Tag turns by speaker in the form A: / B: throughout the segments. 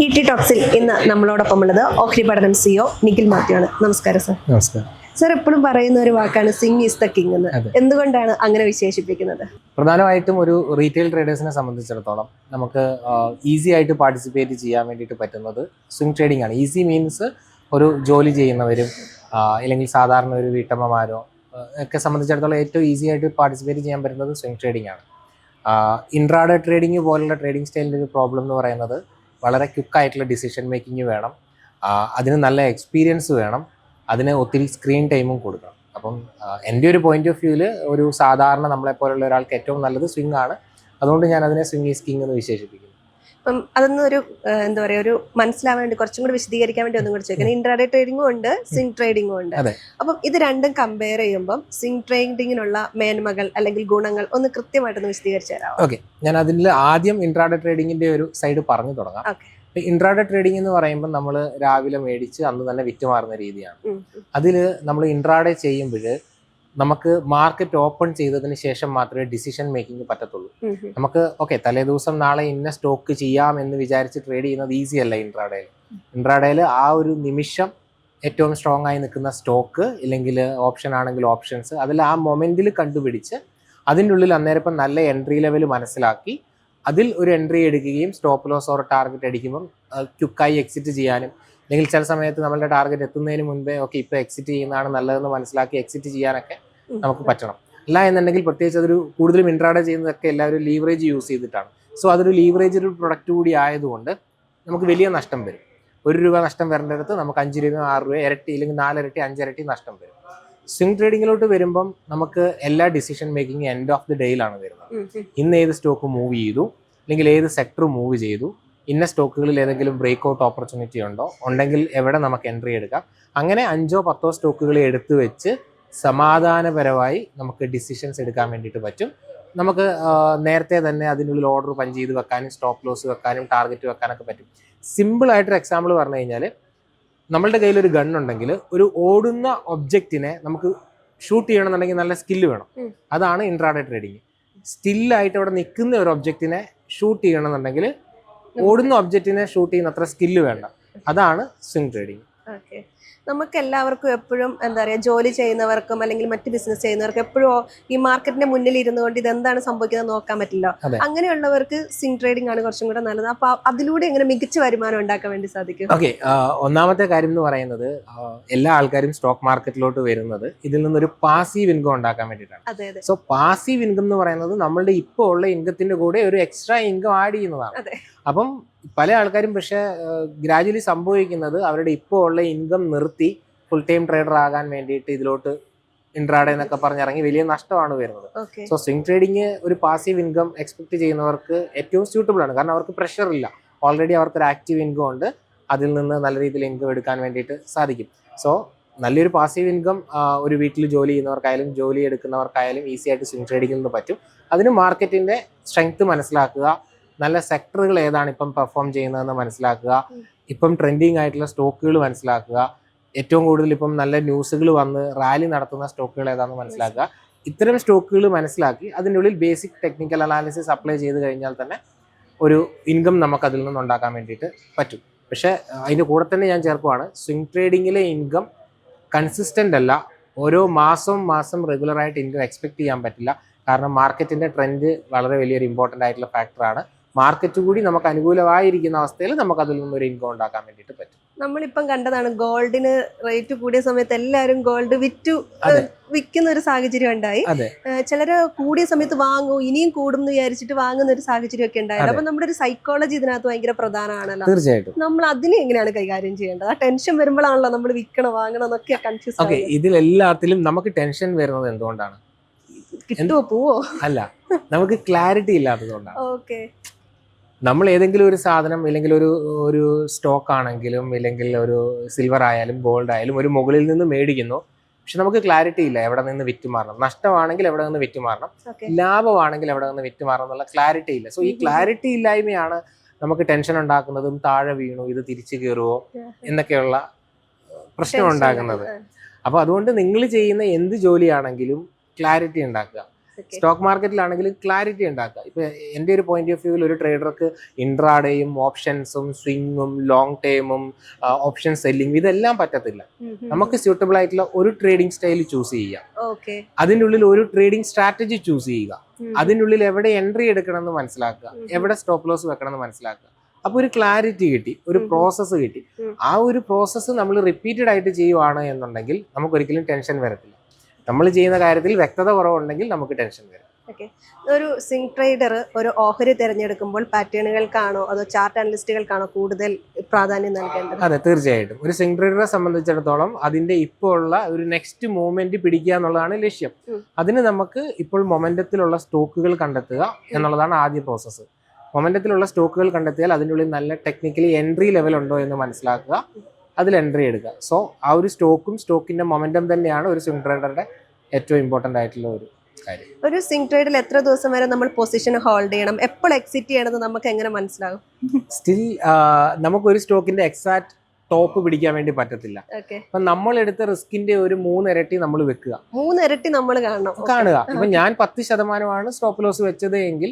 A: ET ടോക്സിൽ ഇന്ന് നമ്മളോടൊപ്പം ഉള്ളത് ഓഹരി പഠനം സിഒ നിഖിൽ മാത്യു ആണ്. നമസ്കാരം സർ.
B: നമസ്കാരം.
A: സർ എപ്പോഴും പറയുന്ന ഒരു വാക്കാണ് സിംഗ് ഈസ് ദ കിങ് എന്ന്. എന്തുകൊണ്ടാണ് അങ്ങനെ വിശേഷിപ്പിക്കുന്നത്?
B: പ്രധാനമായിട്ടും ഒരു റീറ്റെയിൽ ട്രേഡേഴ്സിനെ സംബന്ധിച്ചിടത്തോളം നമുക്ക് ഈസി ആയിട്ട് പാർട്ടിസിപ്പേറ്റ് ചെയ്യാൻ വേണ്ടിയിട്ട് പറ്റുന്നത് സ്വിംഗ് ട്രേഡിംഗ് ആണ്. ഈസി മീൻസ് ഒരു ജോലി ചെയ്യുന്നവരും അല്ലെങ്കിൽ സാധാരണ ഒരു വീട്ടമ്മമാരോ ഒക്കെ സംബന്ധിച്ചിടത്തോളം ഏറ്റവും ഈസി ആയിട്ട് പാർട്ടിസിപ്പേറ്റ് ചെയ്യാൻ പറ്റുന്നത് സ്വിംഗ് ട്രേഡിംഗ് ആണ്. ഇൻട്രാഡേ ട്രേഡിംഗ് പോലുള്ള ട്രേഡിംഗ് സ്റ്റൈലിൻ്റെ ഒരു പ്രോബ്ലം എന്ന് പറയുന്നത് വളരെ ക്വിക്കായിട്ടുള്ള ഡിസിഷൻ മേക്കിംഗ് വേണം, അതിന് നല്ല എക്സ്പീരിയൻസ് വേണം, അതിന് ഒത്തിരി സ്ക്രീൻ ടൈമും കൊടുക്കണം. അപ്പം എൻ്റെ ഒരു പോയിന്റ് ഓഫ് വ്യൂവിൽ ഒരു സാധാരണ നമ്മളെപ്പോലുള്ള ഒരാൾക്ക് ഏറ്റവും നല്ലത് സ്വിംഗ് ആണ്. അതുകൊണ്ട് ഞാൻ അതിനെ സ്വിംഗ് ഈസ് കിങ് എന്ന് വിശേഷിപ്പിക്കുന്നു.
A: അപ്പം അതൊന്നും ഒരു എന്താ പറയുക, ഒരു മനസ്സിലാവാൻ വേണ്ടി കുറച്ചും കൂടി വിശദീകരിക്കാൻ വേണ്ടി ഒന്നും കൂടി ചോദിക്കണം. ഇൻട്രാഡേ ട്രേഡിംഗും ഉണ്ട്, സ്വിംഗ് ട്രേഡിംഗും ഉണ്ട്. അപ്പം ഇത് രണ്ടും കമ്പയർ ചെയ്യുമ്പോൾ സ്വിംഗ് ട്രേഡിങ്ങിനുള്ള മേന്മകൾ അല്ലെങ്കിൽ ഗുണങ്ങൾ ഒന്ന് കൃത്യമായിട്ടൊന്ന് വിശദീകരിച്ചു തരാമോ?
B: ഓക്കെ, ഞാൻ അതിൽ ആദ്യം ഇൻട്രാഡേ ട്രേഡിങ്ങിന്റെ ഒരു സൈഡ് പറഞ്ഞു തുടങ്ങാം. ഇൻട്രാഡേ ട്രേഡിംഗ് എന്ന് പറയുമ്പോൾ നമ്മൾ രാവിലെ മേടിച്ച് അന്ന് തന്നെ വിറ്റ് മാറുന്ന രീതിയാണ്. അതിൽ നമ്മൾ ഇൻട്രാഡേ ചെയ്യുമ്പോൾ നമുക്ക് മാർക്കറ്റ് ഓപ്പൺ ചെയ്തതിന് ശേഷം മാത്രമേ ഡിസിഷൻ മേക്കിംഗ് പറ്റത്തുള്ളൂ. നമുക്ക് തലേ ദിവസം നാളെ ഇന്ന സ്റ്റോക്ക് ചെയ്യാം എന്ന് വിചാരിച്ച് ട്രേഡ് ചെയ്യുന്നത് ഈസി അല്ല. ഇൻട്രാഡേയിൽ ആ ഒരു നിമിഷം ഏറ്റവും സ്ട്രോങ് ആയി നിൽക്കുന്ന സ്റ്റോക്ക് ഇല്ലെങ്കിൽ ഓപ്ഷൻ ആണെങ്കിൽ ഓപ്ഷൻസ് അതിൽ ആ മൊമെന്റിൽ കണ്ടുപിടിച്ച് അതിൻ്റെ ഉള്ളിൽ അന്നേരം നല്ല എൻട്രി ലെവൽ മനസ്സിലാക്കി അതിൽ ഒരു എൻട്രി എടുക്കുകയും സ്റ്റോപ്പ് ലോസ് ഓർ ടാർഗറ്റ് അടിക്കുമ്പം ക്വിക്കായി എക്സിറ്റ് ചെയ്യാനും, അല്ലെങ്കിൽ ചില സമയത്ത് നമ്മളുടെ ടാർഗറ്റ് എത്തുന്നതിന് മുൻപേ ഇപ്പോൾ എക്സിറ്റ് ചെയ്യുന്നതാണ് നല്ലതെന്ന് മനസ്സിലാക്കി എക്സിറ്റ് ചെയ്യാനൊക്കെ നമുക്ക് പറ്റണം. അല്ല എന്നുണ്ടെങ്കിൽ പ്രത്യേകിച്ച് അതൊരു കൂടുതലും ഇൻട്രാഡേ ചെയ്യുന്നതൊക്കെ എല്ലാവരും ലീവറേജ് യൂസ് ചെയ്തിട്ടാണ്. സോ അതൊരു ലീവറേജ് ഒരു പ്രൊഡക്റ്റ് കൂടി ആയതുകൊണ്ട് നമുക്ക് വലിയ നഷ്ടം വരും. ₹1 നഷ്ടം വരേണ്ടടുത്ത് നമുക്ക് 5 രൂപ 6 രൂപ ഇരട്ടി ഇല്ലെങ്കിൽ 4 ഇരട്ടി 5 ഇരട്ടി നഷ്ടം വരും. സ്വിംഗ് ട്രേഡിങ്ങിലോട്ട് വരുമ്പം നമുക്ക് എല്ലാ decision making end of the ഡേയിലാണ് വരുന്നത്. ഇന്ന് ഏത് സ്റ്റോക്ക് മൂവ് ചെയ്തു, അല്ലെങ്കിൽ ഏത് സെക്ടർ മൂവ് ചെയ്തു, ഇന്ന സ്റ്റോക്കുകളിൽ ഏതെങ്കിലും ബ്രേക്ക് ഔട്ട് ഓപ്പർച്യൂണിറ്റി ഉണ്ടെങ്കിൽ എവിടെ നമുക്ക് എൻട്രി എടുക്കാം, അങ്ങനെ 5-10 സ്റ്റോക്കുകൾ എടുത്തു വെച്ച് സമാധാനപരമായി നമുക്ക് ഡിസിഷൻസ് എടുക്കാൻ വേണ്ടിയിട്ട് പറ്റും. നമുക്ക് നേരത്തെ തന്നെ അതിനുള്ളിൽ ഓർഡർ പഞ്ച് ചെയ്ത് വെക്കാനും സ്റ്റോപ്പ് ലോസ് വെക്കാനും ടാർഗറ്റ് വെക്കാനൊക്കെ പറ്റും. സിമ്പിളായിട്ടൊരു എക്സാമ്പിൾ പറഞ്ഞു കഴിഞ്ഞാൽ, നമ്മളുടെ കയ്യിൽ ഒരു ഗൺ ഉണ്ടെങ്കിൽ ഒരു ഓടുന്ന ഒബ്ജക്റ്റിനെ നമുക്ക് ഷൂട്ട് ചെയ്യണമെന്നുണ്ടെങ്കിൽ നല്ല സ്കില്ല് വേണം. അതാണ് ഇൻട്രാഡേ ട്രേഡിങ്. സ്റ്റില്ലായിട്ട് അവിടെ നിൽക്കുന്ന ഒരു ഒബ്ജക്റ്റിനെ ഷൂട്ട് ചെയ്യണമെന്നുണ്ടെങ്കിൽ ഓടുന്ന ഒബ്ജക്റ്റിനെ ഷൂട്ട് ചെയ്യുന്ന അത്ര സ്കില്ല് വേണ്ട. അതാണ് സ്വിംഗ് ട്രേഡിങ്.
A: ഓക്കെ, നമുക്ക് എല്ലാവർക്കും എപ്പോഴും എന്താ പറയുക, ജോലി ചെയ്യുന്നവർക്കും അല്ലെങ്കിൽ മറ്റ് ബിസിനസ് ചെയ്യുന്നവർക്കും എപ്പോഴും ഈ മാർക്കറ്റിന്റെ മുന്നിൽ ഇരുന്നുകൊണ്ട് ഇതെന്താണ് സംഭവിക്കുന്നത് നോക്കാൻ പറ്റില്ല. അങ്ങനെയുള്ളവർക്ക് സ്വിംഗ് ട്രേഡിംഗ് ആണ് കുറച്ചും കൂടെ നല്ലത്. അപ്പൊ അതിലൂടെ എങ്ങനെ മികച്ച വരുമാനം ഉണ്ടാക്കാൻ വേണ്ടി സാധിക്കും?
B: ഓക്കെ, ഒന്നാമത്തെ കാര്യം എന്ന് പറയുന്നത് എല്ലാ ആൾക്കാരും സ്റ്റോക്ക് മാർക്കറ്റിലോട്ട് വരുന്നത് ഇതിൽ നിന്നൊരു പാസീവ് ഇൻകം ഉണ്ടാക്കാൻ വേണ്ടിയിട്ടാണ്. സോ പാസീവ് ഇൻകം എന്ന് പറയുന്നത് നമ്മളുടെ ഇപ്പോൾ ഉള്ള ഇൻകത്തിന്റെ കൂടെ ഒരു എക്സ്ട്രാ ഇൻകം ആഡ് ചെയ്യുന്നതാണ്. അപ്പം പല ആൾക്കാരും പക്ഷെ ഗ്രാജുവലി സംഭവിക്കുന്നത് അവരുടെ ഇപ്പോൾ ഉള്ള ഇൻകം നിർത്തി ഫുൾ ടൈം ട്രേഡർ ആകാൻ വേണ്ടിയിട്ട് ഇതിലോട്ട് ഇൻട്രാഡേ എന്നൊക്കെ പറഞ്ഞിറങ്ങി വലിയ നഷ്ടമാണ് വരുന്നത്. സോ സ്വിംഗ് ട്രേഡിങ് ഒരു പാസീവ് ഇൻകം എക്സ്പെക്ട് ചെയ്യുന്നവർക്ക് ഏറ്റവും സ്യൂട്ടബിൾ ആണ്. കാരണം അവർക്ക് പ്രഷർ ഇല്ല, ഓൾറെഡി അവർക്കൊരു ആക്റ്റീവ് ഇൻകം ഉണ്ട്, അതിൽ നിന്ന് നല്ല രീതിയിൽ ഇൻകം എടുക്കാൻ വേണ്ടിയിട്ട് സാധിക്കും. സോ നല്ലൊരു പാസീവ് ഇൻകം ഒരു വീട്ടിൽ ജോലി ചെയ്യുന്നവർക്കായാലും ജോലി എടുക്കുന്നവർക്കായാലും ഈസി ആയിട്ട് സ്വിംഗ് ട്രേഡിങ്ങിൽ നിന്ന് പറ്റും. അതിന് മാർക്കറ്റിന്റെ സ്ട്രെങ്ത് മനസ്സിലാക്കുക, നല്ല സെക്ടറുകൾ ഏതാണ് ഇപ്പം പെർഫോം ചെയ്യുന്നതെന്ന് മനസ്സിലാക്കുക, ഇപ്പം ട്രെൻഡിങ് ആയിട്ടുള്ള സ്റ്റോക്കുകൾ മനസ്സിലാക്കുക, ഏറ്റവും കൂടുതൽ ഇപ്പം നല്ല ന്യൂസുകൾ വന്ന് റാലി നടത്തുന്ന സ്റ്റോക്കുകൾ ഏതാണെന്ന് മനസ്സിലാക്കുക. ഇത്തരം സ്റ്റോക്കുകൾ മനസ്സിലാക്കി അതിൻ്റെ ഉള്ളിൽ ബേസിക് ടെക്നിക്കൽ അനാലിസിസ് അപ്ലൈ ചെയ്ത് കഴിഞ്ഞാൽ തന്നെ ഒരു ഇൻകം നമുക്ക് അതിൽ നിന്ന് ഉണ്ടാക്കാൻ വേണ്ടിയിട്ട് പറ്റും. പക്ഷേ അതിൻ്റെ കൂടെ തന്നെ ഞാൻ ചേർക്കുവാണ്, സ്വിംഗ് ട്രേഡിങ്ങിലെ ഇൻകം കൺസിസ്റ്റൻ്റ് അല്ല. ഓരോ മാസം റെഗുലറായിട്ട് ഇൻകം എക്സ്പെക്ട് ചെയ്യാൻ പറ്റില്ല. കാരണം മാർക്കറ്റിൻ്റെ ട്രെൻഡ് വളരെ വലിയൊരു ഇമ്പോർട്ടൻ്റ് ആയിട്ടുള്ള ഫാക്ടറാണ്. മാർക്കറ്റ് കൂടി നമുക്ക് അനുകൂലമായിരിക്കുന്ന അവസ്ഥയിൽ നമുക്ക് അതിൽ നിന്നൊരു ഇൻകം ഉണ്ടാക്കാൻ വേണ്ടിയിട്ട് പറ്റും.
A: നമ്മളിപ്പം കണ്ടതാണ്, ഗോൾഡിന് റേറ്റ് കൂടിയ സമയത്ത് എല്ലാവരും ഗോൾഡ് വിൽക്കുന്ന ഒരു സാഹചര്യം ഉണ്ടായി. ചിലര് കൂടിയ സമയത്ത് വാങ്ങും, ഇനിയും കൂടും എന്ന് വിചാരിച്ചിട്ട് വാങ്ങുന്ന ഒരു സാഹചര്യം ഒക്കെ ഉണ്ടായിരുന്നു. അപ്പൊ നമ്മുടെ ഒരു സൈക്കോളജി ഇതിനകത്ത് ഭയങ്കര പ്രധാനമാണല്ലോ.
B: തീർച്ചയായിട്ടും
A: നമ്മൾ അതിനെ എങ്ങനെയാണ് കൈകാര്യം ചെയ്യേണ്ടത്? ആ ടെൻഷൻ വരുമ്പോഴാണല്ലോ നമ്മൾ വിൽക്കണം വാങ്ങണം എന്നൊക്കെ കൺഫ്യൂസ്.
B: ഇതിലെല്ലാത്തിലും നമുക്ക് ടെൻഷൻ വരുന്നത് എന്തുകൊണ്ടാണ്?
A: കിട്ടുമോ പോവോ?
B: അല്ല, നമുക്ക് ക്ലാരിറ്റി ഇല്ലാത്തതുകൊണ്ടാണ്.
A: ഓക്കെ,
B: നമ്മൾ ഏതെങ്കിലും ഒരു സാധനം ഇല്ലെങ്കിൽ ഒരു സ്റ്റോക്ക് ആണെങ്കിലും ഇല്ലെങ്കിൽ ഒരു സിൽവർ ആയാലും ഗോൾഡ് ആയാലും ഒരു മുകളിൽ നിന്ന് മേടിക്കുന്നു, പക്ഷെ നമുക്ക് ക്ലാരിറ്റി ഇല്ല എവിടെ നിന്ന് വിറ്റ് മാറണം, നഷ്ടമാണെങ്കിൽ എവിടെ നിന്ന് വിറ്റ് മാറണം, ലാഭമാണെങ്കിൽ എവിടെ നിന്ന് വിറ്റ് മാറണം എന്നുള്ള ക്ലാരിറ്റി ഇല്ല. സോ ഈ ക്ലാരിറ്റി ഇല്ലായ്മയാണ് നമുക്ക് ടെൻഷൻ ഉണ്ടാക്കുന്നതും താഴെ വീണു ഇത് തിരിച്ചു കയറുമോ എന്നൊക്കെയുള്ള പ്രശ്നം ഉണ്ടാക്കുന്നത്. അപ്പോൾ അതുകൊണ്ട് നിങ്ങൾ ചെയ്യുന്ന എന്ത് ജോലിയാണെങ്കിലും ക്ലാരിറ്റി ഉണ്ടാക്കുക. സ്റ്റോക്ക് മാർക്കറ്റിലാണെങ്കിലും ക്ലാരിറ്റി ഉണ്ടാക്കുക. ഇപ്പൊ എൻ്റെ ഒരു പോയിന്റ് ഓഫ് വ്യൂവിൽ ഒരു ട്രേഡർക്ക് ഇൻട്രാഡേയും ഓപ്ഷൻസും സ്വിങ്ങും ലോങ് ടേമും ഓപ്ഷൻ സെല്ലിംഗ് ഇതെല്ലാം പറ്റത്തില്ല. നമുക്ക് സ്യൂട്ടബിൾ ആയിട്ടുള്ള ഒരു ട്രേഡിംഗ് സ്റ്റൈൽ ചൂസ് ചെയ്യുക, അതിൻ്റെ ഉള്ളിൽ ഒരു ട്രേഡിംഗ് സ്ട്രാറ്റജി ചൂസ് ചെയ്യുക, അതിൻ്റെ ഉള്ളിൽ എവിടെ എൻട്രി എടുക്കണം എന്ന് മനസ്സിലാക്കുക, എവിടെ സ്റ്റോപ്പ് ലോസ് വെക്കണം എന്ന് മനസ്സിലാക്കുക. അപ്പൊ ഒരു ക്ലാരിറ്റി കിട്ടി, ഒരു പ്രോസസ്സ് കിട്ടി. ആ ഒരു പ്രോസസ്സ് നമ്മൾ റിപ്പീറ്റഡ് ആയിട്ട് ചെയ്യുവാണ് എന്നുണ്ടെങ്കിൽ നമുക്ക് ഒരിക്കലും ടെൻഷൻ വരത്തില്ല. നമ്മൾ ചെയ്യുന്ന കാര്യത്തിൽ വ്യക്തത കുറവുണ്ടെങ്കിൽ നമുക്ക് ടെൻഷൻ വരും.
A: ഒരു സ്വിംഗ് ട്രേഡർ ഒരു ഓഹരി തിരഞ്ഞെടുക്കുമ്പോൾ പാറ്റേണുകൾക്കാണോ അതോ ചാർട്ട് അനലിസ്റ്റുകൾക്കാണോ കൂടുതൽ പ്രാധാന്യം നൽകേണ്ടത്?
B: അതെ, തീർച്ചയായിട്ടും. ഒരു സ്വിംഗ് ട്രേഡറെ സംബന്ധിച്ചിടത്തോളം അതിന്റെ ഇപ്പോൾ ഉള്ള ഒരു നെക്സ്റ്റ് മൂവ്മെന്റ് പിടിക്കുക എന്നുള്ളതാണ് ലക്ഷ്യം. അതിന് നമുക്ക് ഇപ്പോൾ മൊമെന്റത്തിലുള്ള സ്റ്റോക്കുകൾ കണ്ടെത്തുക എന്നുള്ളതാണ് ആദ്യ പ്രോസസ്സ്. മൊമെന്റത്തിലുള്ള സ്റ്റോക്കുകൾ കണ്ടെത്തിയാൽ അതിൻ്റെ ഉള്ളിൽ നല്ല ടെക്നിക്കലി എൻട്രി ലെവൽ ഉണ്ടോ എന്ന് മനസ്സിലാക്കുക, അതിൽ എൻട്രി എടുക്കുക. സോ ആ ഒരു സ്റ്റോക്കിന്റെ മൊമെന്റം തന്നെയാണ് ഒരു സ്വിംഗ് ട്രേഡറുടെ ഏറ്റവും ഇമ്പോർട്ടന്റ് ആയിട്ടുള്ള ഒരു കാര്യം.
A: ഒരു സ്വിംഗ് ട്രേഡിൽ എത്ര ദിവസം വരെ നമ്മൾ പൊസിഷൻ ഹോൾഡ് ചെയ്യണം, എപ്പോൾ എക്സിറ്റ് ചെയ്യണമെന്ന് നമുക്ക് എങ്ങനെ മനസ്സിലാകും?
B: സ്റ്റിൽ നമുക്ക് ഒരു സ്റ്റോക്കിന്റെ എക്സാക്ട് ടോപ്പ് പിടിക്കാൻ വേണ്ടി പറ്റത്തില്ല. അപ്പൊ നമ്മൾ എടുത്ത റിസ്കിന്റെ ഒരു 3 ഇരട്ടി നമ്മൾ വെക്കുക.
A: 3 ഇരട്ടി നമ്മൾ
B: കാണുക. ഇപ്പൊ ഞാൻ 10% സ്റ്റോപ്പ് ലോസ് വെച്ചത് എങ്കിൽ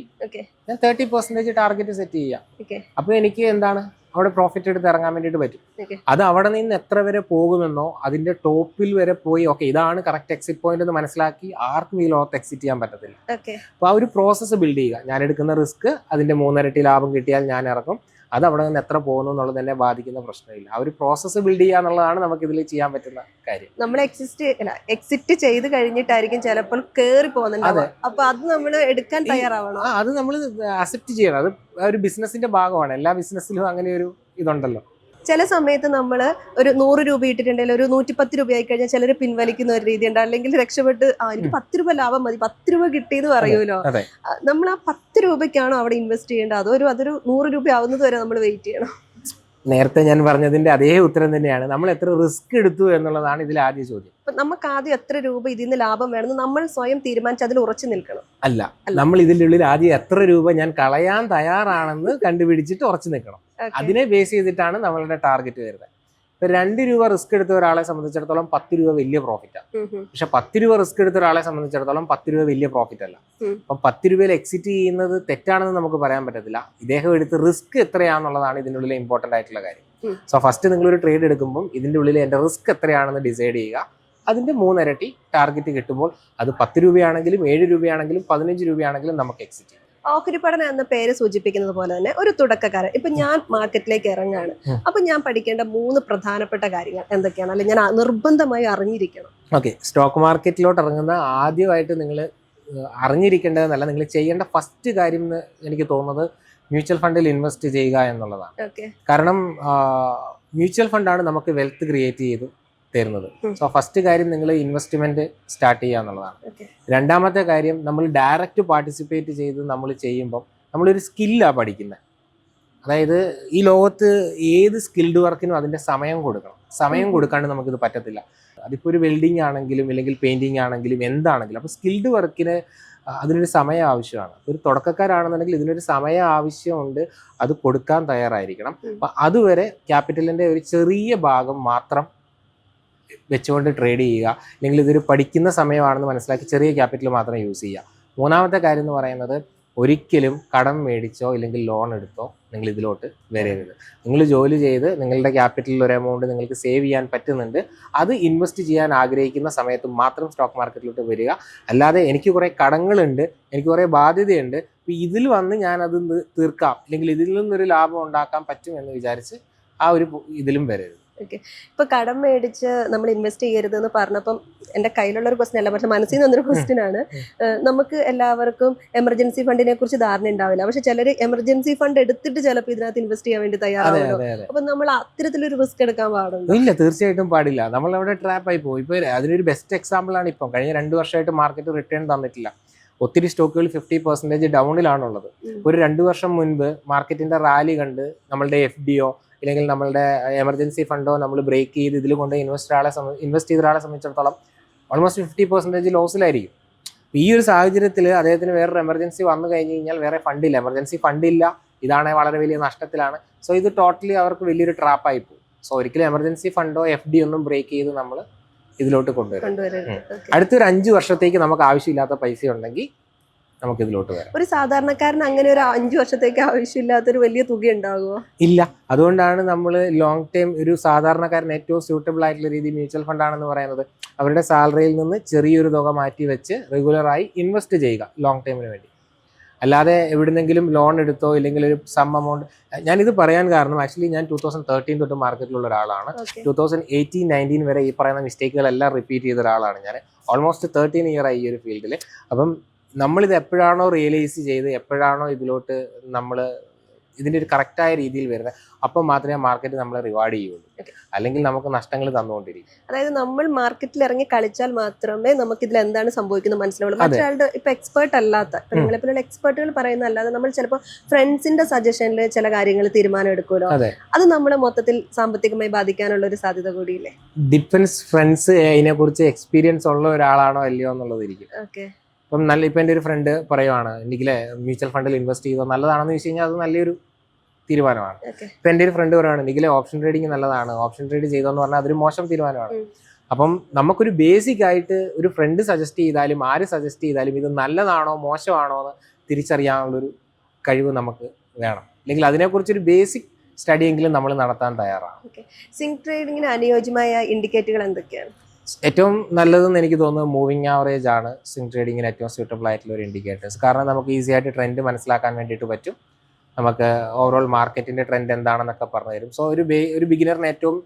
B: ഞാൻ 30% ടാർഗറ്റ് സെറ്റ് ചെയ്യാം. അപ്പൊ എനിക്ക് എന്താണ് അവിടെ പ്രോഫിറ്റ് എടുത്ത് ഇറങ്ങാൻ വേണ്ടിയിട്ട് പറ്റും. അത് അവിടെ നിന്ന് എത്ര വരെ പോകുമെന്നോ അതിന്റെ ടോപ്പിൽ വരെ പോയി ഇതാണ് കറക്റ്റ് എക്സിറ്റ് പോയിന്റ് എന്ന് മനസ്സിലാക്കി ആർക്കും ഈ ലോകത്ത് എക്സിറ്റ് ചെയ്യാൻ പറ്റത്തില്ല. അപ്പൊ ആ ഒരു പ്രോസസ്സ് ബിൽഡ് ചെയ്യുക. ഞാൻ എടുക്കുന്ന റിസ്ക് അതിന്റെ 3 ഇരട്ടി ലാഭം കിട്ടിയാൽ ഞാൻ ഇറക്കും. അത് അവിടെ നിന്ന് എത്ര പോകുന്നു എന്നുള്ളത് തന്നെ ബാധിക്കുന്ന പ്രശ്നമില്ല. ആ ഒരു പ്രോസസ്സ് ബിൽഡ് ചെയ്യുക എന്നുള്ളതാണ് നമുക്ക് ഇതിൽ ചെയ്യാൻ പറ്റുന്ന കാര്യം.
A: നമ്മൾ എക്സിറ്റ് ചെയ്ത് കഴിഞ്ഞിട്ടായിരിക്കും ചിലപ്പോൾ കേറി പോകുന്നുണ്ട്. അപ്പൊ അത് നമ്മൾ എടുക്കാൻ തയ്യാറാവണം.
B: അത് നമ്മൾ അക്സെപ്റ്റ് ചെയ്യണം. അത് ഒരു ബിസിനസിന്റെ ഭാഗമാണ്. എല്ലാ ബിസിനസ്സിലും അങ്ങനെ ഒരു ഇതുണ്ടല്ലോ.
A: ചില സമയത്ത് നമ്മൾ ഒരു 100 രൂപ ഇട്ടിട്ടുണ്ടെങ്കിൽ ഒരു 110 രൂപ ആയി കഴിഞ്ഞാൽ ചിലർ പിൻവലിക്കുന്ന ഒരു രീതി ഉണ്ട്. അല്ലെങ്കിൽ രക്ഷപ്പെട്ട് എനിക്ക് 10 രൂപ ലാഭം മതി, 10 രൂപ കിട്ടിയെന്ന് പറയുമല്ലോ. നമ്മൾ ആ 10 രൂപയ്ക്കാണോ അവിടെ ഇൻവെസ്റ്റ് ചെയ്യേണ്ടത്? അതൊരു 100 രൂപ ആവുന്നത് വരെ നമ്മൾ വെയിറ്റ് ചെയ്യണം.
B: നേരത്തെ ഞാൻ പറഞ്ഞതിന്റെ അതേ ഉത്തരം തന്നെയാണ്. നമ്മൾ എത്ര റിസ്ക് എടുത്തു എന്നുള്ളതാണ് ഇതിൽ ആദ്യ ചോദ്യം.
A: നമുക്ക് ആദ്യം എത്ര രൂപ ഇതിൽ നിന്ന് ലാഭം വേണമെന്ന് നമ്മൾ സ്വയം തീരുമാനിച്ച് അതിൽ ഉറച്ചു നിൽക്കണം.
B: അല്ല, നമ്മൾ ഇതിൻ്റെ ഉള്ളിൽ ആദ്യം എത്ര രൂപ ഞാൻ കളയാൻ തയ്യാറാണെന്ന് കണ്ടുപിടിച്ചിട്ട് ഉറച്ചു നിൽക്കണം. അതിനെ ബേസ് ചെയ്തിട്ടാണ് നമ്മളുടെ ടാർഗറ്റ് വരുന്നത്. ഇപ്പൊ 2 രൂപ റിസ്ക് എടുത്ത ഒരാളെ സംബന്ധിച്ചിടത്തോളം 10 രൂപ വലിയ പ്രോഫിറ്റാണ്. പക്ഷെ 10 രൂപ റിസ്ക് എടുത്ത ഒരാളെ സംബന്ധിച്ചിടത്തോളം 10 രൂപ വലിയ പ്രോഫിറ്റ് അല്ല. അപ്പൊ 10 രൂപയിൽ എക്സിറ്റ് ചെയ്യുന്നത് തെറ്റാണെന്ന് നമുക്ക് പറയാൻ പറ്റത്തില്ല. ഇദ്ദേഹം എടുത്ത് റിസ്ക് എത്രയാണെന്നുള്ളതാണ് ഇതിൻ്റെ ഉള്ളിൽ ഇമ്പോർട്ടന്റ് ആയിട്ടുള്ള കാര്യം. സോ ഫസ്റ്റ് നിങ്ങളൊരു ട്രേഡ് എടുക്കുമ്പോൾ ഇതിൻ്റെ ഉള്ളിൽ എൻ്റെ റിസ്ക് എത്രയാണെന്ന് ഡിസൈഡ് ചെയ്യുക. അതിന്റെ 3 ഇരട്ടി ടാർഗറ്റ് കിട്ടുമ്പോൾ അത് 10 രൂപയാണെങ്കിലും 7 രൂപയാണെങ്കിലും 15 രൂപയാണെങ്കിലും നമുക്ക് എക്സിറ്റ് ചെയ്യാം.
A: ഓഹരി പഠനം എന്ന പേര് സൂചിപ്പിക്കുന്നത് പോലെ തന്നെ ഒരു തുടക്കക്കാരൻ ഇപ്പൊ ഞാൻ മാർക്കറ്റിലേക്ക് ഇറങ്ങാണ്. അപ്പൊ ഞാൻ പഠിക്കേണ്ട 3 പ്രധാനപ്പെട്ട കാര്യങ്ങൾ എന്തൊക്കെയാണ്, അല്ലെങ്കിൽ ഞാൻ നിർബന്ധമായി അറിഞ്ഞിരിക്കണം?
B: ഓക്കെ, സ്റ്റോക്ക് മാർക്കറ്റിലോട്ട് ഇറങ്ങുന്ന ആദ്യമായിട്ട് നിങ്ങൾ അറിഞ്ഞിരിക്കേണ്ടതെന്നല്ല, നിങ്ങൾ ചെയ്യേണ്ട ഫസ്റ്റ് കാര്യം എന്ന് എനിക്ക് തോന്നുന്നത് മ്യൂച്വൽ ഫണ്ടിൽ ഇൻവെസ്റ്റ് ചെയ്യുക എന്നുള്ളതാണ്. കാരണം മ്യൂച്വൽ ഫണ്ടാണ് നമുക്ക് വെൽത്ത് ക്രിയേറ്റ് ചെയ്ത് തരുന്നത്. സോ ഫസ്റ്റ് കാര്യം നിങ്ങൾ ഇൻവെസ്റ്റ്മെന്റ് സ്റ്റാർട്ട് ചെയ്യുക എന്നുള്ളതാണ്. രണ്ടാമത്തെ കാര്യം, നമ്മൾ ഡയറക്റ്റ് പാർട്ടിസിപ്പേറ്റ് ചെയ്ത് നമ്മൾ ചെയ്യുമ്പോൾ നമ്മളൊരു സ്കില്ലാണ് പഠിക്കുന്നത്. അതായത് ഈ ലോകത്ത് ഏത് സ്കിൽഡ് വർക്കിനും അതിൻ്റെ സമയം കൊടുക്കണം. സമയം കൊടുക്കാണ്ട് നമുക്കിത് പറ്റത്തില്ല. അതിപ്പോൾ ഒരു വെൽഡിങ് ആണെങ്കിലും അല്ലെങ്കിൽ പെയിൻറ്റിങ് ആണെങ്കിലും എന്താണെങ്കിലും. അപ്പോൾ സ്കിൽഡ് വർക്കിന് അതിനൊരു സമയം ആവശ്യമാണ്. ഒരു തുടക്കക്കാരാണെന്നുണ്ടെങ്കിൽ ഇതിനൊരു സമയം ആവശ്യമുണ്ട്, അത് കൊടുക്കാൻ തയ്യാറായിരിക്കണം. അപ്പം അതുവരെ ക്യാപിറ്റലിൻ്റെ ഒരു ചെറിയ ഭാഗം മാത്രം വെച്ചുകൊണ്ട് ട്രേഡ് ചെയ്യുക. അല്ലെങ്കിൽ ഇതൊരു പഠിക്കുന്ന സമയമാണെന്ന് മനസ്സിലാക്കി ചെറിയ ക്യാപിറ്റൽ മാത്രം യൂസ് ചെയ്യുക. മൂന്നാമത്തെ കാര്യം എന്ന് പറയുന്നത്, ഒരിക്കലും കടം മേടിച്ചോ ഇല്ലെങ്കിൽ ലോൺ എടുത്തോ നിങ്ങൾ ഇതിലോട്ട് വരരുത്. നിങ്ങൾ ജോലി ചെയ്ത് നിങ്ങളുടെ ക്യാപിറ്റലിൽ ഒരു എമൗണ്ട് നിങ്ങൾക്ക് സേവ് ചെയ്യാൻ പറ്റുന്നുണ്ട്, അത് ഇൻവെസ്റ്റ് ചെയ്യാൻ ആഗ്രഹിക്കുന്ന സമയത്ത് മാത്രം സ്റ്റോക്ക് മാർക്കറ്റിലോട്ട് വരിക. അല്ലാതെ എനിക്ക് കുറേ കടങ്ങളുണ്ട്, എനിക്ക് കുറേ ബാധ്യതയുണ്ട്, അപ്പോൾ ഇതിൽ വന്ന് ഞാനത് തീർക്കാം അല്ലെങ്കിൽ ഇതിൽ നിന്നൊരു ലാഭം ഉണ്ടാക്കാൻ പറ്റും എന്ന് വിചാരിച്ച് ആ ഒരു ഇതിലും വരരുത്.
A: ഇപ്പൊ കടം മേടിച്ച് നമ്മൾ ഇൻവെസ്റ്റ് ചെയ്യരുത് എന്ന് പറഞ്ഞപ്പം എന്റെ കയ്യിലുള്ള ഒരു ക്വസ്റ്റ്യൻ അല്ല, പക്ഷെ മനസ്സിൽ നിന്നൊരു ക്വസ്റ്റ്യൻ ആണ്. നമുക്ക് എല്ലാവർക്കും എമർജൻസി ഫണ്ടിനെ കുറിച്ച് ധാരണ ഉണ്ടാവില്ല. പക്ഷെ ചിലർ എമർജൻസി ഫണ്ട് എടുത്തിട്ട് ചിലപ്പോൾ ഇതിനകത്ത് ഇൻവെസ്റ്റ് ചെയ്യാൻ വേണ്ടി തയ്യാറാവുമല്ലോ. അപ്പൊ നമ്മൾ അത്തരത്തിലൊരു റിസ്ക് എടുക്കാൻ പാടുണ്ടോ?
B: ഇല്ല, തീർച്ചയായിട്ടും പാടില്ല. നമ്മൾ അവിടെ ട്രാപ്പ് ആയി പോകും. ഇപ്പൊ അതിനൊരു ബെസ്റ്റ് എക്സാമ്പിൾ ആണ് ഇപ്പം കഴിഞ്ഞ 2 വർഷമായിട്ട് മാർക്കറ്റ് റിട്ടേൺ തന്നിട്ടില്ല. ഒത്തിരി സ്റ്റോക്കുകൾ 50% ഡൗണിലാണുള്ളത്. ഒരു 2 വർഷം മുൻപ് മാർക്കറ്റിന്റെ റാലി കണ്ട് നമ്മളുടെ FDO ഇല്ലെങ്കിൽ നമ്മളുടെ എമർജൻസി ഫണ്ടോ നമ്മൾ ബ്രേക്ക് ചെയ്ത് ഇതിൽ കൊണ്ട് ഇൻവെസ്റ്റ് ചെയ്ത ഒരാളെ സംബന്ധിച്ചിടത്തോളം ഓൾമോസ്റ്റ് 50% ലോസിലായിരിക്കും. ഈ ഒരു സാഹചര്യത്തിൽ അദ്ദേഹത്തിന് വേറൊരു എമർജൻസി വന്നു കഴിഞ്ഞ് കഴിഞ്ഞാൽ വേറെ ഫണ്ടില്ല, എമർജൻസി ഫണ്ടില്ല, ഇതാണെങ്കിൽ വളരെ വലിയ നഷ്ടത്തിലാണ്. സോ ഇത് ടോട്ടലി അവർക്ക് വലിയൊരു ട്രാപ്പായി പോകും. സോ ഒരിക്കലും എമർജൻസി ഫണ്ടോ FD ഒന്നും ബ്രേക്ക് ചെയ്ത് നമ്മൾ ഇതിലോട്ട് കൊണ്ടുവരും.
A: കൊണ്ടുവരരുത്.
B: അടുത്തൊരു 5 വർഷത്തേക്ക് നമുക്ക് ആവശ്യമില്ലാത്ത പൈസ ഉണ്ടെങ്കിൽ നമുക്ക് ഇതിലോട്ട് വരാം.
A: ഒരു സാധാരണക്കാരൻ അങ്ങനെ ഒരു 5 വർഷത്തേക്ക് ആവശ്യമില്ലാത്തൊരു വലിയ തുക ഉണ്ടാകുമോ?
B: ഇല്ല. അതുകൊണ്ടാണ് നമ്മൾ ലോങ് ടൈം ഒരു സാധാരണക്കാരൻ ഏറ്റവും സ്യൂട്ടബിൾ ആയിട്ടുള്ള രീതി മ്യൂച്വൽ ഫണ്ട് ആണെന്ന് പറയുന്നത്. അവരുടെ സാലറിയിൽ നിന്ന് ചെറിയൊരു തുക മാറ്റി വെച്ച് റെഗുലറായി ഇൻവെസ്റ്റ് ചെയ്യുക ലോങ് ടൈമിന് വേണ്ടി. അല്ലാതെ എവിടുന്നെങ്കിലും ലോൺ എടുത്തോ ഇല്ലെങ്കിൽ ഒരു സം എമൗണ്ട്. ഞാനിത് പറയാൻ കാരണം ആക്ച്വലി ഞാൻ 2013 തൊട്ട് മാർക്കറ്റിലുള്ള ഒരാളാണ്. 2018-19 വരെ ഈ പറയുന്ന മിസ്റ്റേക്കുകളെല്ലാം റിപ്പീറ്റ് ചെയ്ത ഒരാളാണ് ഞാൻ. ഓൾമോസ്റ്റ് 13 ഇയർ ആയി ഈ ഒരു ഫീൽഡിൽ. അപ്പം നമ്മളിത് എപ്പോഴാണോ റിയലൈസ് ചെയ്ത് എപ്പോഴാണോ ഇതിലോട്ട് നമ്മൾ ഇതിൻ്റെ ഒരു കറക്റ്റായ രീതിയിൽ വരുന്നത് അപ്പം മാത്രമേ മാർക്കറ്റ് നമ്മളെ റിവാർഡ് ചെയ്യുള്ളൂ. അല്ലെങ്കിൽ നമുക്ക് നഷ്ടങ്ങൾ തന്നുകൊണ്ടിരിക്കും.
A: അതായത് നമ്മൾ മാർക്കറ്റിൽ ഇറങ്ങി കളിച്ചാൽ മാത്രമേ നമുക്ക് ഇതിൽ എന്താണ് സംഭവിക്കുന്നത് മനസ്സിലാവുള്ളൂ. മറ്റൊരാളുടെ ഇപ്പൊ എക്സ്പേർട്ട് അല്ലാത്ത നിങ്ങളെപ്പോലുള്ള എക്സ്പേർട്ടുകൾ പറയുന്ന അല്ലാതെ നമ്മൾ ചിലപ്പോൾ ഫ്രണ്ട്സിന്റെ സജഷനിൽ ചില കാര്യങ്ങൾ തീരുമാനം എടുക്കുമല്ലോ, അത് നമ്മളെ മൊത്തത്തിൽ സാമ്പത്തികമായി ബാധിക്കാനുള്ള ഒരു സാധ്യത കൂടിയില്ലേ?
B: ഡിപ്പെൻസ് ഫ്രണ്ട്സ് അതിനെ കുറിച്ച് എക്സ്പീരിയൻസ് ഉള്ള ഒരാളാണോ അല്ലയോ എന്നുള്ളതിരിക്കും.
A: ഓക്കെ.
B: ഇപ്പം ഇപ്പം എൻ്റെ ഒരു ഫ്രണ്ട് പറയുവാണ് എനിക്കില്ലേ മ്യൂച്വൽ ഫണ്ടിൽ ഇൻവെസ്റ്റ് ചെയ്തോ നല്ലതാണെന്ന് ചോദിച്ചു കഴിഞ്ഞാൽ അത് നല്ലൊരു തീരുമാനമാണ്. ഇപ്പം എൻ്റെ ഒരു ഫ്രണ്ട് പറയുവാണ് എനിക്കില്ലേ ഓപ്ഷൻ ട്രേഡിങ് നല്ലതാണ്, ഓപ്ഷൻ ട്രേഡ് ചെയ്തോന്ന് പറഞ്ഞാൽ അതൊരു മോശം തീരുമാനമാണ്. അപ്പം നമുക്കൊരു ബേസിക് ആയിട്ട് ഒരു ഫ്രണ്ട് സജസ്റ്റ് ചെയ്താലും ആര് സജസ്റ്റ് ചെയ്താലും ഇത് നല്ലതാണോ മോശമാണോ എന്ന് തിരിച്ചറിയാനുള്ളൊരു കഴിവ് നമുക്ക് വേണം. അല്ലെങ്കിൽ അതിനെക്കുറിച്ചൊരു ബേസിക് സ്റ്റഡിയെങ്കിലും നമ്മൾ നടത്താൻ തയ്യാറാണ്.
A: സ്വിംഗ് ട്രേഡിങ്ങിന് അനുയോജ്യമായ ഇൻഡിക്കേറ്ററുകൾ എന്തൊക്കെയാണ്?
B: ഏറ്റവും നല്ലതെന്ന് എനിക്ക് തോന്നുന്നത് മൂവിങ് ആവറേജ് ആണ് സ്വിംഗ് ട്രേഡിങ്ങിന് ഏറ്റവും സ്യൂട്ടബിൾ ആയിട്ടുള്ള ഒരു ഇൻഡിക്കേറ്റേഴ്സ്. കാരണം നമുക്ക് ഈസി ആയിട്ട് ട്രെൻഡ് മനസ്സിലാക്കാൻ വേണ്ടിയിട്ട് പറ്റും. നമുക്ക് ഓവറോൾ മാർക്കറ്റിന്റെ ട്രെൻഡ് എന്താണെന്നൊക്കെ പറഞ്ഞു തരും. സോ ഒരു ബിഗിനറിന് ഏറ്റവും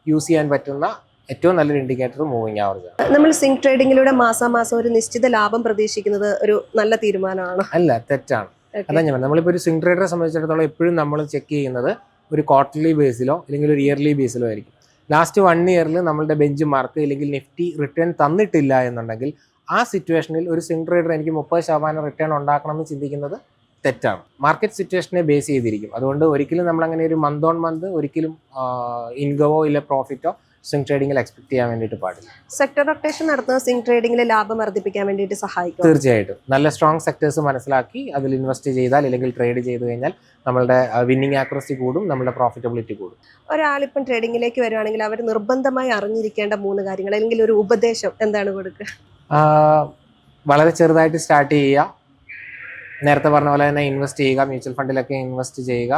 B: യൂസ് ചെയ്യാൻ പറ്റുന്ന ഏറ്റവും നല്ലൊരു ഇൻഡിക്കേറ്റർ മൂവിങ് ആവറേജ് ആണ്.
A: നമ്മൾ സ്വിംഗ് ട്രേഡിങ്ങിലൂടെ മാസം ഒരു നിശ്ചിത ലാഭം പ്രതീക്ഷിക്കുന്നത് ഒരു നല്ല തീരുമാനമാണ്?
B: അല്ല, തെറ്റാണ്. അതാ ഞാൻ നമ്മളിപ്പോൾ ഒരു സ്വിംഗ് ട്രേഡറെ സംബന്ധിച്ചിടത്തോളം എപ്പോഴും നമ്മൾ ചെക്ക് ചെയ്യുന്നത് ഒരു ക്വാർട്ടർലി ബേസിലോ അല്ലെങ്കിൽ ഒരു ഇയർലി ബേസിലോ ആയിരിക്കും. ലാസ്റ്റ് 1 ഇയറിൽ നമ്മളുടെ ബെഞ്ച് മാർക്ക് അല്ലെങ്കിൽ നിഫ്റ്റി റിട്ടേൺ തന്നിട്ടില്ല എന്നുണ്ടെങ്കിൽ ആ സിറ്റുവേഷനിൽ ഒരു സ്വിംഗ് ട്രേഡർ എനിക്ക് 30% റിട്ടേൺ ഉണ്ടാക്കണം എന്ന് ചിന്തിക്കുന്നത് തെറ്റാണ്. മാർക്കറ്റ് സിറ്റുവേഷനെ ബേസ് ചെയ്തിരിക്കും. അതുകൊണ്ട് ഒരിക്കലും നമ്മൾ അങ്ങനെ ഒരു മന്ത് ഓൺ മന്ത് ഒരിക്കലും ഇൻകമോ ഇല്ല പ്രോഫിറ്റോ സ്വിംഗ് ട്രേഡിങ്ങിൽ എക്സ്പെക്ട് ചെയ്യാൻ വേണ്ടിയിട്ട് പാടില്ല.
A: സെക്ടർ റൊട്ടേഷൻ നടത്തുന്ന സ്വിംഗ് ട്രേഡിങ്ങിലെ ലാഭം വർദ്ധിപ്പിക്കാൻ വേണ്ടിയിട്ട് സഹായിക്കും.
B: തീർച്ചയായിട്ടും നല്ല സ്ട്രോങ് സെക്ടേഴ്സ് മനസ്സിലാക്കി അതിൽ ഇൻവെസ്റ്റ് ചെയ്താൽ അല്ലെങ്കിൽ ട്രേഡ് ചെയ്ത് കഴിഞ്ഞാൽ നമ്മളുടെ വിന്നിങ് ആക്യുറസി കൂടും, നമ്മുടെ പ്രോഫിറ്റബിലിറ്റി കൂടും.
A: ഒരാളിപ്പം ട്രേഡിങ്ങിലേക്ക് വരുവാണെങ്കിൽ അവർ നിർബന്ധമായി അറിഞ്ഞിരിക്കേണ്ട 3 കാര്യങ്ങൾ അല്ലെങ്കിൽ ഒരു ഉപദേശം എന്താണ് കൊടുക്കുക?
B: വളരെ ചെറുതായിട്ട് സ്റ്റാർട്ട് ചെയ്യുക. നേരത്തെ പറഞ്ഞ പോലെ തന്നെ ഇൻവെസ്റ്റ് ചെയ്യുക, മ്യൂച്വൽ ഫണ്ടിലൊക്കെ ഇൻവെസ്റ്റ് ചെയ്യുക.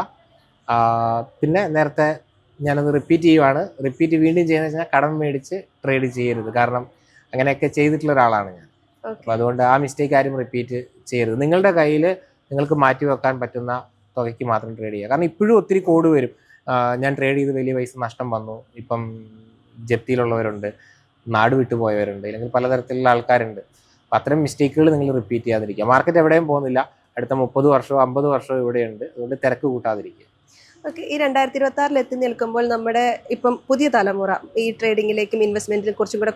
B: പിന്നെ നേരത്തെ ഞാനത് റിപ്പീറ്റ് വീണ്ടും ചെയ്യുന്നത് വെച്ചാൽ കടം മേടിച്ച് ട്രേഡ് ചെയ്യരുത്. കാരണം അങ്ങനെയൊക്കെ ചെയ്തിട്ടുള്ള ഒരാളാണ് ഞാൻ. അപ്പോൾ അതുകൊണ്ട് ആ മിസ്റ്റേക്ക് ആരും റിപ്പീറ്റ് ചെയ്യരുത്. നിങ്ങളുടെ കയ്യിൽ നിങ്ങൾക്ക് മാറ്റി വെക്കാൻ പറ്റുന്ന തുകയ്ക്ക് മാത്രം ട്രേഡ് ചെയ്യുക. കാരണം ഇപ്പോഴും ഒത്തിരി കോഡ് വരും. ഞാൻ ട്രേഡ് ചെയ്ത് വലിയ പൈസ നഷ്ടം വന്നു, ഇപ്പം ജപ്തിയിലുള്ളവരുണ്ട്, നാട് വിട്ടുപോയവരുണ്ട്, അല്ലെങ്കിൽ പലതരത്തിലുള്ള ആൾക്കാരുണ്ട്. അപ്പം അത്തരം മിസ്റ്റേക്കുകൾ നിങ്ങൾ റിപ്പീറ്റ് ചെയ്യാതിരിക്കുക. മാർക്കറ്റ് എവിടെയും പോകുന്നില്ല. അടുത്ത 30 വർഷമോ 50 വർഷമോ ഇവിടെയുണ്ട്. അതുകൊണ്ട് തിരക്ക് കൂട്ടാതിരിക്കുക.
A: ഓക്കെ. ഈ 2026 എത്തി നിൽക്കുമ്പോൾ നമ്മുടെ ഇപ്പം പുതിയ തലമുറ ഈ ട്രേഡിങ്ങിലേക്കും ഇൻവെസ്റ്റ്മെന്റിനെ കുറിച്ചും കൂടെ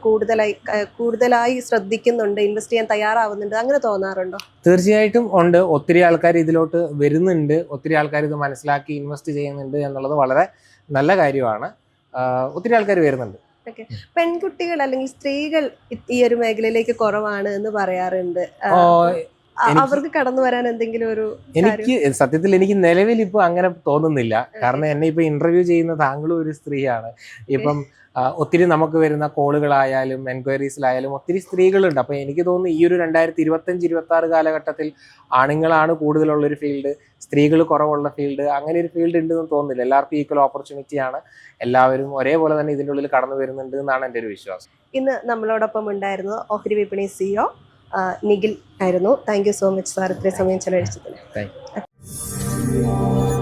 A: കൂടുതലായി ശ്രദ്ധിക്കുന്നുണ്ട്, ഇൻവെസ്റ്റ് ചെയ്യാൻ തയ്യാറാവുന്നുണ്ട്, അങ്ങനെ തോന്നാറുണ്ടോ?
B: തീർച്ചയായിട്ടും ഉണ്ട്. ഒത്തിരി ആൾക്കാർ ഇതിലോട്ട് വരുന്നുണ്ട്, ഒത്തിരി ആൾക്കാർ ഇത് മനസ്സിലാക്കി ഇൻവെസ്റ്റ് ചെയ്യുന്നുണ്ട് എന്നുള്ളത് വളരെ നല്ല കാര്യമാണ്. ഒത്തിരി ആൾക്കാർ വരുന്നുണ്ട്.
A: ഓക്കെ. പെൺകുട്ടികൾ അല്ലെങ്കിൽ സ്ത്രീകൾ ഈ ഒരു മേഖലയിലേക്ക് കുറവാണ് എന്ന് പറയാറുണ്ട്. അവർക്ക് കടന്നു വരാൻ എന്തെങ്കിലും ഒരു?
B: എനിക്ക് സത്യത്തിൽ എനിക്ക് നിലവിൽ ഇപ്പൊ അങ്ങനെ തോന്നുന്നില്ല. കാരണം എന്നെ ഇപ്പൊ ഇന്റർവ്യൂ ചെയ്യുന്ന താങ്കളും ഒരു സ്ത്രീയാണ്. ഇപ്പം ഒത്തിരി നമുക്ക് വരുന്ന കോളുകളായാലും എൻക്വയറീസിലായാലും ഒത്തിരി സ്ത്രീകളുണ്ട്. അപ്പൊ എനിക്ക് തോന്നുന്നു ഈ ഒരു 2025-26 കാലഘട്ടത്തിൽ ആണുങ്ങളാണ് കൂടുതലുള്ളൊരു ഫീൽഡ്, സ്ത്രീകൾ കുറവുള്ള ഫീൽഡ്, അങ്ങനെ ഒരു ഫീൽഡ് ഉണ്ടെന്ന് തോന്നുന്നില്ല. എല്ലാവർക്കും ഈക്വൽ ഓപ്പർച്യൂണിറ്റിയാണ്. എല്ലാവരും ഒരേപോലെ തന്നെ ഇതിൻ്റെ ഉള്ളിൽ കടന്നു വരുന്നുണ്ട് എന്നാണ് എൻ്റെ ഒരു വിശ്വാസം.
A: ഇന്ന് നമ്മളോടൊപ്പം ഉണ്ടായിരുന്നത് ഓഹരി വിപണി CEO നിഖിൽ ആയിരുന്നു. Thank you so much sir ഇത്രയും സമയം ചെലവഴിച്ചതിന്.
B: Thank you.